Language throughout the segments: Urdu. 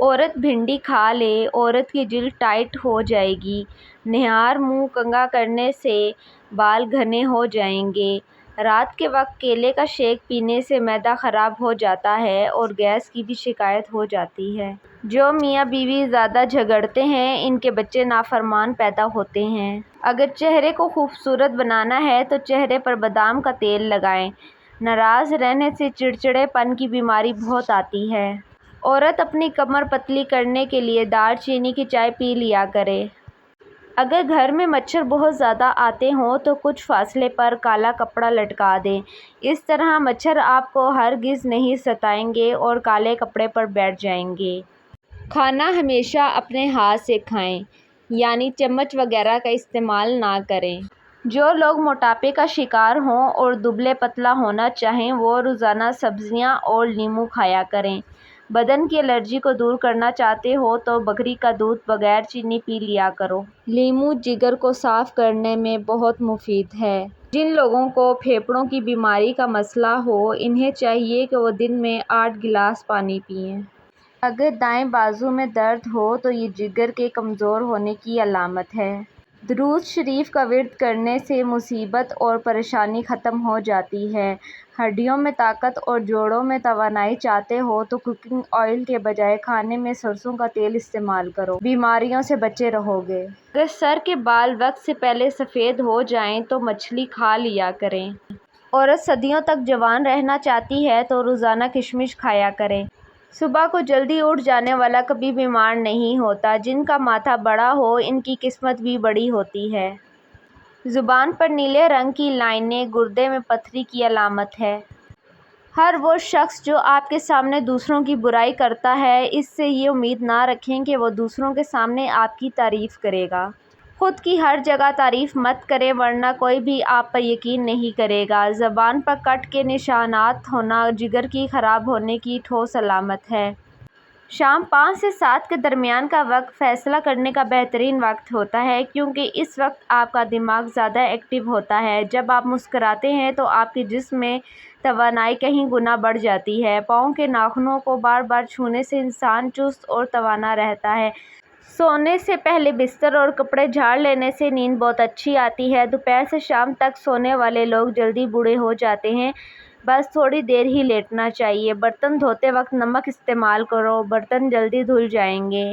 عورت بھنڈی کھا لے، عورت کی جلد ٹائٹ ہو جائے گی۔ نہار منہ کنگھا کرنے سے بال گھنے ہو جائیں گے۔ رات کے وقت کیلے کا شیک پینے سے معدہ خراب ہو جاتا ہے اور گیس کی بھی شکایت ہو جاتی ہے۔ جو میاں بیوی زیادہ جھگڑتے ہیں، ان کے بچے نافرمان پیدا ہوتے ہیں۔ اگر چہرے کو خوبصورت بنانا ہے تو چہرے پر بادام کا تیل لگائیں۔ ناراض رہنے سے چڑچڑے پن کی بیماری بہت آتی ہے۔ عورت اپنی کمر پتلی کرنے کے لیے دار چینی کی چائے پی لیا کرے۔ اگر گھر میں مچھر بہت زیادہ آتے ہوں تو کچھ فاصلے پر کالا کپڑا لٹکا دیں۔ اس طرح مچھر آپ کو ہرگز نہیں ستائیں گے اور کالے کپڑے پر بیٹھ جائیں گے۔ کھانا ہمیشہ اپنے ہاتھ سے کھائیں، یعنی چمچ وغیرہ کا استعمال نہ کریں۔ جو لوگ موٹاپے کا شکار ہوں اور دبلے پتلا ہونا چاہیں وہ روزانہ سبزیاں اور لیموں کھایا کریں۔ بدن کی الرجی کو دور کرنا چاہتے ہو تو بکری کا دودھ بغیر چینی پی لیا کرو۔ لیموں جگر کو صاف کرنے میں بہت مفید ہے۔ جن لوگوں کو پھیپھڑوں کی بیماری کا مسئلہ ہو، انہیں چاہیے کہ وہ دن میں 8 گلاس پانی پئیں۔ اگر دائیں بازو میں درد ہو تو یہ جگر کے کمزور ہونے کی علامت ہے۔ درود شریف کا ورد کرنے سے مصیبت اور پریشانی ختم ہو جاتی ہے۔ ہڈیوں میں طاقت اور جوڑوں میں توانائی چاہتے ہو تو کوکنگ آئل کے بجائے کھانے میں سرسوں کا تیل استعمال کرو، بیماریوں سے بچے رہو گے۔ اگر سر کے بال وقت سے پہلے سفید ہو جائیں تو مچھلی کھا لیا کریں۔ عورت صدیوں تک جوان رہنا چاہتی ہے تو روزانہ کشمش کھایا کریں۔ صبح کو جلدی اٹھ جانے والا کبھی بیمار نہیں ہوتا۔ جن کا ماتھا بڑا ہو، ان کی قسمت بھی بڑی ہوتی ہے۔ زبان پر نیلے رنگ کی لائنیں گردے میں پتھری کی علامت ہے۔ ہر وہ شخص جو آپ کے سامنے دوسروں کی برائی کرتا ہے، اس سے یہ امید نہ رکھیں کہ وہ دوسروں کے سامنے آپ کی تعریف کرے گا۔ خود کی ہر جگہ تعریف مت کریں ورنہ کوئی بھی آپ پر یقین نہیں کرے گا۔ زبان پر کٹ کے نشانات ہونا جگر کی خراب ہونے کی ٹھوس علامت ہے۔ شام 5 سے 7 کے درمیان کا وقت فیصلہ کرنے کا بہترین وقت ہوتا ہے، کیونکہ اس وقت آپ کا دماغ زیادہ ایکٹیو ہوتا ہے۔ جب آپ مسکراتے ہیں تو آپ کے جسم میں توانائی کئی گنا بڑھ جاتی ہے۔ پاؤں کے ناخنوں کو بار بار چھونے سے انسان چست اور توانا رہتا ہے۔ سونے سے پہلے بستر اور کپڑے جھاڑ لینے سے نیند بہت اچھی آتی ہے۔ دوپہر سے شام تک سونے والے لوگ جلدی بوڑھے ہو جاتے ہیں، بس تھوڑی دیر ہی لیٹنا چاہیے۔ برتن دھوتے وقت نمک استعمال کرو، برتن جلدی دھل جائیں گے۔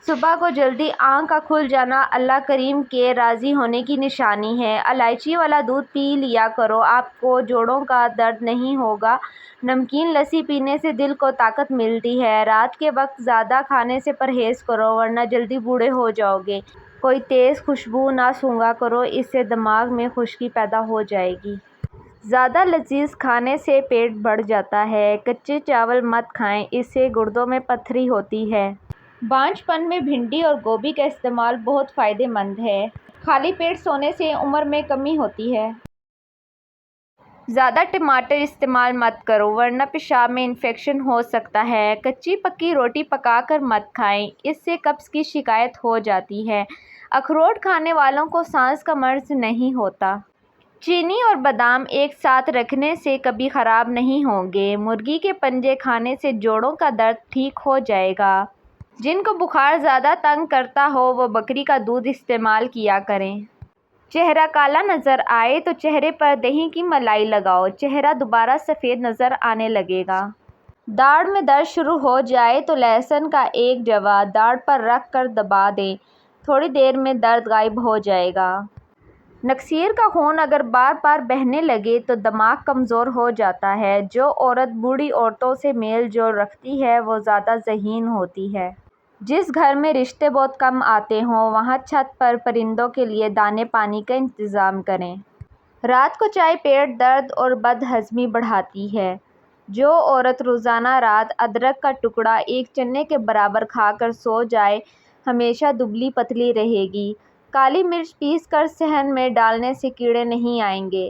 صبح کو جلدی آنکھ کا کھل جانا اللہ کریم کے راضی ہونے کی نشانی ہے۔ الائچی والا دودھ پی لیا کرو، آپ کو جوڑوں کا درد نہیں ہوگا۔ نمکین لسی پینے سے دل کو طاقت ملتی ہے۔ رات کے وقت زیادہ کھانے سے پرہیز کرو ورنہ جلدی بوڑھے ہو جاؤ گے۔ کوئی تیز خوشبو نہ سونگھا کرو، اس سے دماغ میں خشکی پیدا ہو جائے گی۔ زیادہ لذیذ کھانے سے پیٹ بڑھ جاتا ہے۔ کچے چاول مت کھائیں، اس سے گردوں میں پتھری ہوتی ہے۔ بانجھ پن میں بھنڈی اور گوبھی کا استعمال بہت فائدہ مند ہے۔ خالی پیٹ سونے سے عمر میں کمی ہوتی ہے۔ زیادہ ٹماٹر استعمال مت کرو ورنہ پیشاب میں انفیکشن ہو سکتا ہے۔ کچی پکی روٹی پکا کر مت کھائیں، اس سے قبض کی شکایت ہو جاتی ہے۔ اخروٹ کھانے والوں کو سانس کا مرض نہیں ہوتا۔ چینی اور بادام ایک ساتھ رکھنے سے کبھی خراب نہیں ہوں گے۔ مرغی کے پنجے کھانے سے جوڑوں کا درد ٹھیک ہو جائے گا۔ جن کو بخار زیادہ تنگ کرتا ہو وہ بکری کا دودھ استعمال کیا کریں۔ چہرہ کالا نظر آئے تو چہرے پر دہی کی ملائی لگاؤ، چہرہ دوبارہ سفید نظر آنے لگے گا۔ داڑھ میں درد شروع ہو جائے تو لہسن کا ایک جوا داڑھ پر رکھ کر دبا دیں، تھوڑی دیر میں درد غائب ہو جائے گا۔ نکسیر کا خون اگر بار بار بہنے لگے تو دماغ کمزور ہو جاتا ہے۔ جو عورت بوڑھی عورتوں سے میل جول رکھتی ہے وہ زیادہ ذہین ہوتی ہے۔ جس گھر میں رشتے بہت کم آتے ہوں وہاں چھت پر پرندوں کے لیے دانے پانی کا انتظام کریں۔ رات کو چائے پیٹ درد اور بد ہضمی بڑھاتی ہے۔ جو عورت روزانہ رات ادرک کا ٹکڑا ایک چنے کے برابر کھا کر سو جائے ہمیشہ دبلی پتلی رہے گی۔ کالی مرچ پیس کر صحن میں ڈالنے سے کیڑے نہیں آئیں گے۔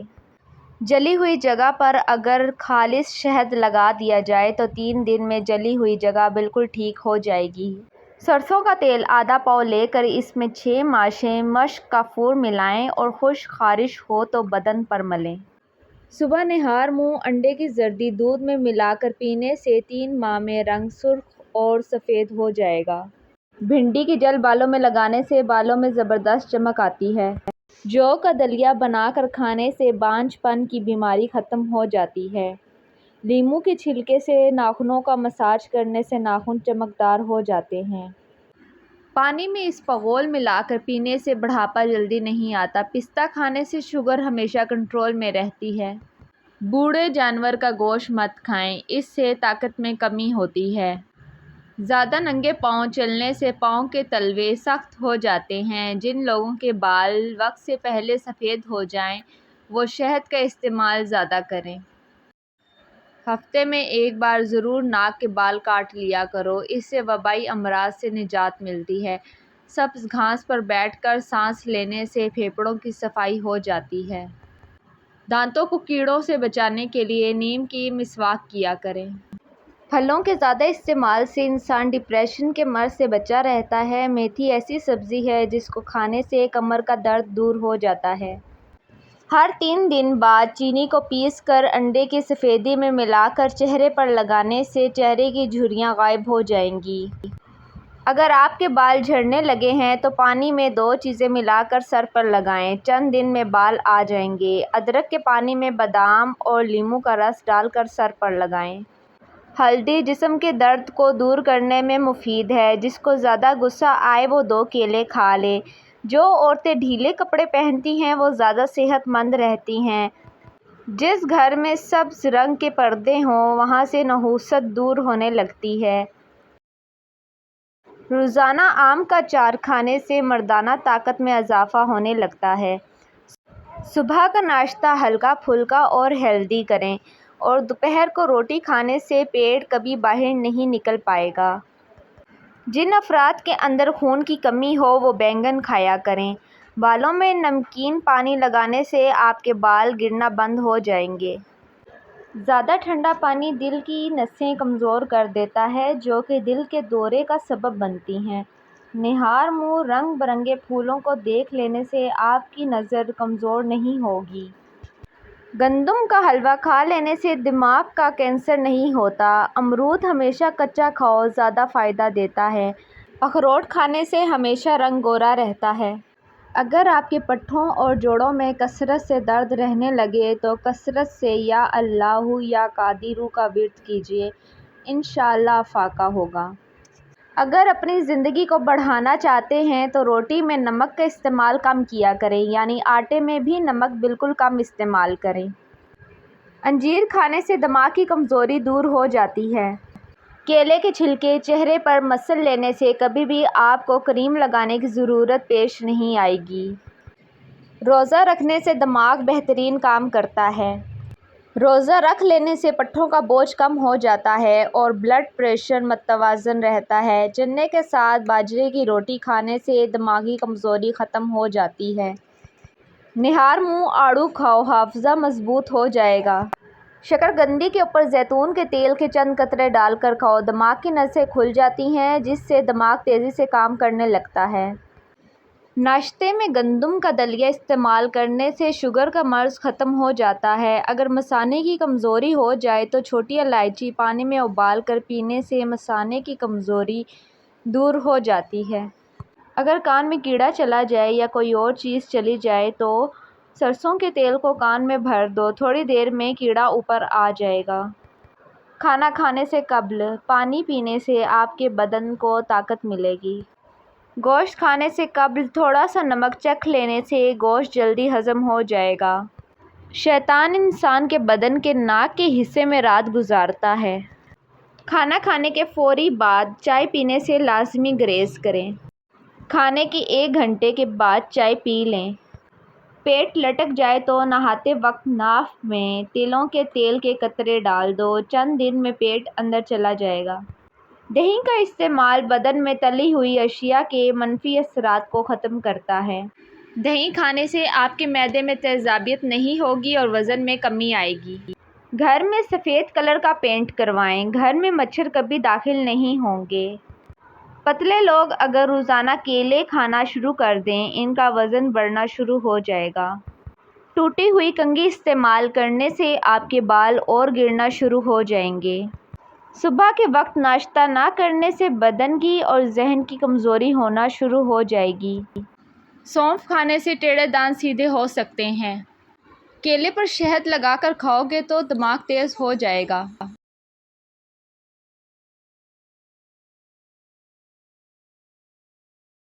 جلی ہوئی جگہ پر اگر خالص شہد لگا دیا جائے تو 3 دن میں جلی ہوئی جگہ بالکل ٹھیک ہو جائے گی۔ سرسوں کا تیل آدھا پاؤ لے کر اس میں 6 ماشیں مشک کافور ملائیں اور خشک خارش ہو تو بدن پر ملیں۔ صبح نہار منہ انڈے کی زردی دودھ میں ملا کر پینے سے 3 ماہ میں رنگ سرخ اور سفید ہو جائے گا۔ بھنڈی کی جل بالوں میں لگانے سے بالوں میں زبردست چمک آتی ہے۔ جو کا دلیا بنا کر کھانے سے بانجھ پن کی بیماری ختم ہو جاتی ہے۔ لیموں کے چھلکے سے ناخنوں کا مساج کرنے سے ناخن چمکدار ہو جاتے ہیں۔ پانی میں اسپغول ملا کر پینے سے بڑھاپا جلدی نہیں آتا۔ پستہ کھانے سے شوگر ہمیشہ کنٹرول میں رہتی ہے۔ بوڑھے جانور کا گوشت مت کھائیں، اس سے طاقت میں کمی ہوتی ہے۔ زیادہ ننگے پاؤں چلنے سے پاؤں کے تلوے سخت ہو جاتے ہیں۔ جن لوگوں کے بال وقت سے پہلے سفید ہو جائیں وہ شہد کا استعمال زیادہ کریں۔ ہفتے میں ایک بار ضرور ناک کے بال کاٹ لیا کرو، اس سے وبائی امراض سے نجات ملتی ہے۔ سبز گھاس پر بیٹھ کر سانس لینے سے پھیپھڑوں کی صفائی ہو جاتی ہے۔ دانتوں کو کیڑوں سے بچانے کے لیے نیم کی مسواک کیا کریں۔ پھلوں کے زیادہ استعمال سے انسان ڈپریشن کے مرض سے بچا رہتا ہے۔ میتھی ایسی سبزی ہے جس کو کھانے سے کمر کا درد دور ہو جاتا ہے۔ ہر 3 دن بعد چینی کو پیس کر انڈے کی سفیدی میں ملا کر چہرے پر لگانے سے چہرے کی جھریاں غائب ہو جائیں گی۔ اگر آپ کے بال جھڑنے لگے ہیں تو پانی میں 2 چیزیں ملا کر سر پر لگائیں، چند دن میں بال آ جائیں گے۔ ادرک کے پانی میں بادام اور لیموں کا رس ڈال کر سر پر لگائیں۔ ہلدی جسم کے درد کو دور کرنے میں مفید ہے۔ جس کو زیادہ غصہ آئے وہ 2 کیلے کھا لے۔ جو عورتیں ڈھیلے کپڑے پہنتی ہیں وہ زیادہ صحت مند رہتی ہیں۔ جس گھر میں سبز رنگ کے پردے ہوں وہاں سے نحوست دور ہونے لگتی ہے۔ روزانہ آم کا چار کھانے سے مردانہ طاقت میں اضافہ ہونے لگتا ہے۔ صبح کا ناشتہ ہلکا پھلکا اور ہیلدی کریں اور دوپہر کو روٹی کھانے سے پیٹ کبھی باہر نہیں نکل پائے گا۔ جن افراد کے اندر خون کی کمی ہو وہ بینگن کھایا کریں۔ بالوں میں نمکین پانی لگانے سے آپ کے بال گرنا بند ہو جائیں گے۔ زیادہ ٹھنڈا پانی دل کی نسیں کمزور کر دیتا ہے جو کہ دل کے دورے کا سبب بنتی ہیں۔ نہار منہ رنگ برنگے پھولوں کو دیکھ لینے سے آپ کی نظر کمزور نہیں ہوگی۔ گندم کا حلوہ کھا لینے سے دماغ کا کینسر نہیں ہوتا۔ امرود ہمیشہ کچا کھاؤ، زیادہ فائدہ دیتا ہے۔ اخروٹ کھانے سے ہمیشہ رنگ گورا رہتا ہے۔ اگر آپ کے پٹھوں اور جوڑوں میں کثرت سے درد رہنے لگے تو کثرت سے یا اللہ یا قادر کا ورد کیجیے، انشاءاللہ افاقہ ہوگا۔ اگر اپنی زندگی کو بڑھانا چاہتے ہیں تو روٹی میں نمک کا استعمال کم کیا کریں، یعنی آٹے میں بھی نمک بالکل کم استعمال کریں۔ انجیر کھانے سے دماغ کی کمزوری دور ہو جاتی ہے۔ کیلے کے چھلکے چہرے پر مسل لینے سے کبھی بھی آپ کو کریم لگانے کی ضرورت پیش نہیں آئے گی۔ روزہ رکھنے سے دماغ بہترین کام کرتا ہے۔ روزہ رکھ لینے سے پٹھوں کا بوجھ کم ہو جاتا ہے اور بلڈ پریشر متوازن رہتا ہے۔ چنے کے ساتھ باجرے کی روٹی کھانے سے دماغی کمزوری ختم ہو جاتی ہے۔ نہار منہ آڑو کھاؤ، حافظہ مضبوط ہو جائے گا۔ شکرقندی کے اوپر زیتون کے تیل کے چند قطرے ڈال کر کھاؤ، دماغ کی نسیں کھل جاتی ہیں جس سے دماغ تیزی سے کام کرنے لگتا ہے۔ ناشتے میں گندم کا دلیا استعمال کرنے سے شوگر کا مرض ختم ہو جاتا ہے۔ اگر مثانے کی کمزوری ہو جائے تو چھوٹی الائچی پانی میں ابال کر پینے سے مثانے کی کمزوری دور ہو جاتی ہے۔ اگر کان میں کیڑا چلا جائے یا کوئی اور چیز چلی جائے تو سرسوں کے تیل کو کان میں بھر دو، تھوڑی دیر میں کیڑا اوپر آ جائے گا۔ کھانا کھانے سے قبل پانی پینے سے آپ کے بدن کو طاقت ملے گی۔ گوشت کھانے سے قبل تھوڑا سا نمک چکھ لینے سے گوشت جلدی ہضم ہو جائے گا۔ شیطان انسان کے بدن کے ناک کے حصے میں رات گزارتا ہے۔ کھانا کھانے کے فوری بعد چائے پینے سے لازمی گریز کریں۔ کھانے کے 1 گھنٹے کے بعد چائے پی لیں۔ پیٹ لٹک جائے تو نہاتے وقت ناف میں تلوں کے تیل کے قطرے ڈال دو، چند دن میں پیٹ اندر چلا جائے گا۔ دہی کا استعمال بدن میں تلی ہوئی اشیاء کے منفی اثرات کو ختم کرتا ہے۔ دہی کھانے سے آپ کے معدے میں تیزابیت نہیں ہوگی اور وزن میں کمی آئے گی۔ گھر میں سفید کلر کا پینٹ کروائیں، گھر میں مچھر کبھی داخل نہیں ہوں گے۔ پتلے لوگ اگر روزانہ کیلے کھانا شروع کر دیں، ان کا وزن بڑھنا شروع ہو جائے گا۔ ٹوٹی ہوئی کنگھی استعمال کرنے سے آپ کے بال اور گرنا شروع ہو جائیں گے۔ صبح کے وقت ناشتہ نہ کرنے سے بدن کی اور ذہن کی کمزوری ہونا شروع ہو جائے گی۔ سونف کھانے سے ٹیڑھے دانت سیدھے ہو سکتے ہیں۔ کیلے پر شہد لگا کر کھاؤ گے تو دماغ تیز ہو جائے گا۔